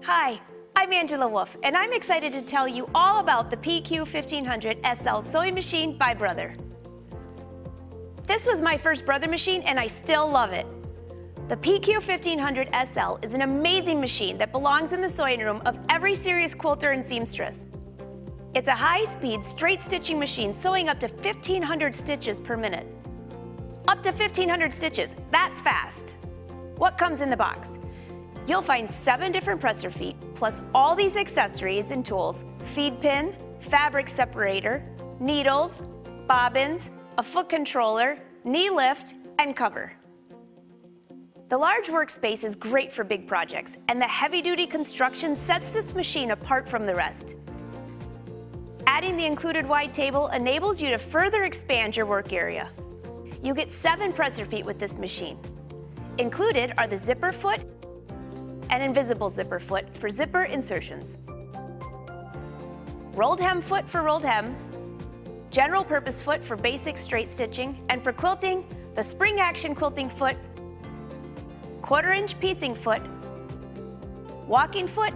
Hi, I'm Angela Wolf, and I'm excited to tell you all about the PQ1500 SL sewing machine by Brother. This was my first Brother machine, and I still love it. The PQ1500 SL is an amazing machine that belongs in the sewing room of every serious quilter and seamstress. It's a high-speed, straight stitching machine sewing up to 1,500 stitches per minute. Up to 1,500 stitches, that's fast. What comes in the box? You'll find 7 different presser feet, plus all these accessories and tools: feed pin, fabric separator, needles, bobbins, a foot controller, knee lift, and cover. The large workspace is great for big projects, and the heavy-duty construction sets this machine apart from the rest. Adding the included wide table enables you to further expand your work area. You get 7 presser feet with this machine. Included are the zipper foot and invisible zipper foot for zipper insertions, rolled hem foot for rolled hems, general purpose foot for basic straight stitching, and for quilting, the spring action quilting foot, 1/4 inch piecing foot, walking foot,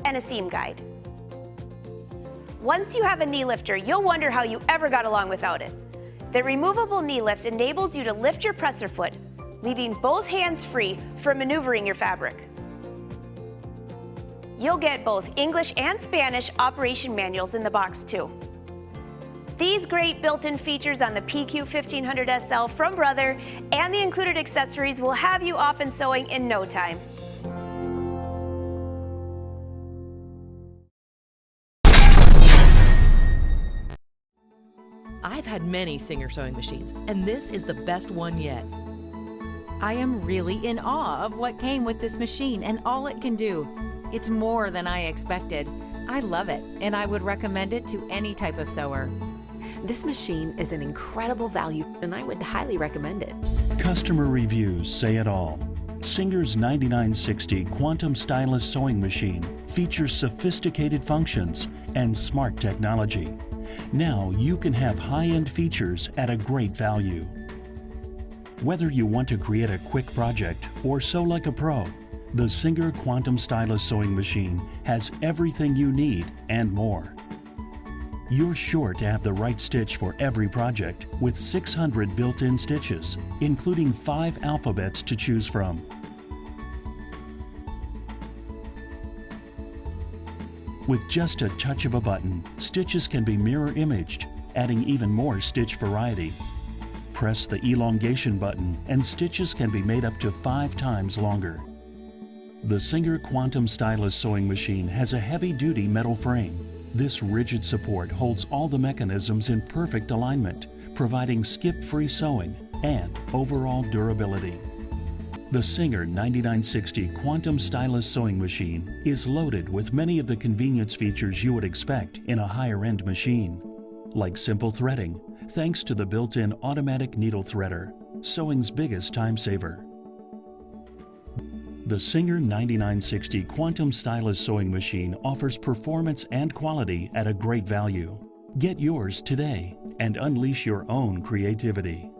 and a seam guide. Once you have a knee lifter, you'll wonder how you ever got along without it. The removable knee lift enables you to lift your presser foot, leaving both hands free for maneuvering your fabric. You'll get both English and Spanish operation manuals in the box too. These great built-in features on the PQ1500 SL from Brother and the included accessories will have you off and sewing in no time. I've had many Singer sewing machines, and this is the best one yet. I am really in awe of what came with this machine and all it can do. It's more than I expected. I love it, and I would recommend it to any type of sewer. This machine is an incredible value, and I would highly recommend it. Customer reviews say it all. Singer's 9960 Quantum Stylus sewing machine features sophisticated functions and smart technology. Now you can have high-end features at a great value. Whether you want to create a quick project or sew like a pro, the Singer Quantum Stylus sewing machine has everything you need and more. You're sure to have the right stitch for every project with 600 built-in stitches, including 5 alphabets to choose from. With just a touch of a button, stitches can be mirror imaged, adding even more stitch variety. Press the elongation button and stitches can be made up to 5 times longer. The Singer Quantum Stylus sewing machine has a heavy-duty metal frame. This rigid support holds all the mechanisms in perfect alignment, providing skip-free sewing and overall durability. The Singer 9960 Quantum Stylus sewing machine is loaded with many of the convenience features you would expect in a higher-end machine, like simple threading, thanks to the built-in automatic needle threader, sewing's biggest time saver. The Singer 9960 Quantum Stylus sewing machine offers performance and quality at a great value. Get yours today and unleash your own creativity.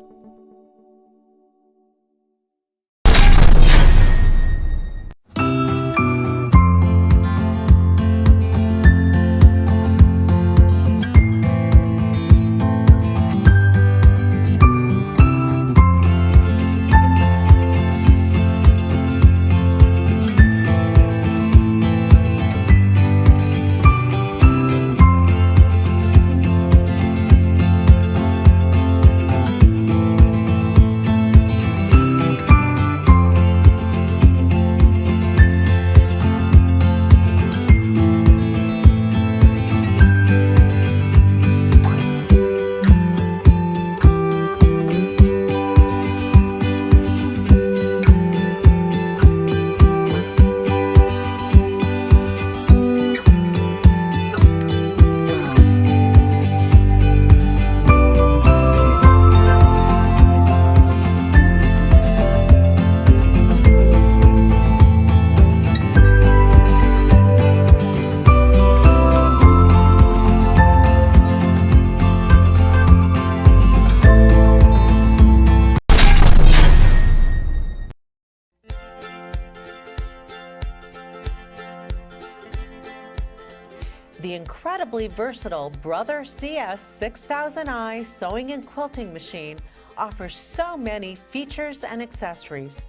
The incredibly versatile Brother CS6000i sewing and quilting machine offers so many features and accessories,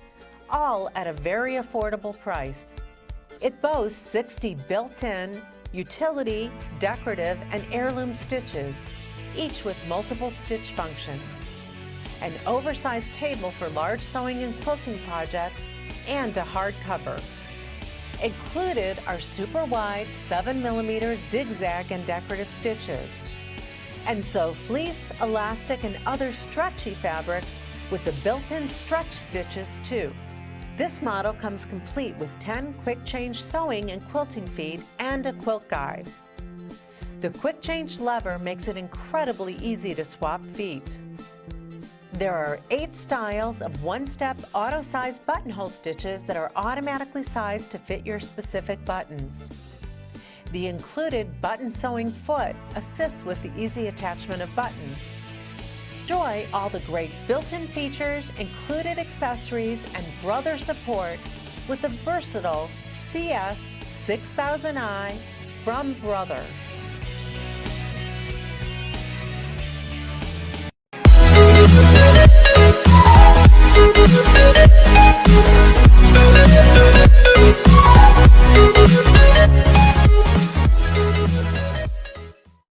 all at a very affordable price. It boasts 60 built-in, utility, decorative, and heirloom stitches, each with multiple stitch functions, an oversized table for large sewing and quilting projects, and a hard cover. Included are super wide 7mm zigzag and decorative stitches. And sew fleece, elastic, and other stretchy fabrics with the built-in stretch stitches too. This model comes complete with 10 quick change sewing and quilting feet and a quilt guide. The quick change lever makes it incredibly easy to swap feet. There are 8 styles of one-step auto-size buttonhole stitches that are automatically sized to fit your specific buttons. The included button sewing foot assists with the easy attachment of buttons. Enjoy all the great built-in features, included accessories, and Brother support with the versatile CS6000i from Brother.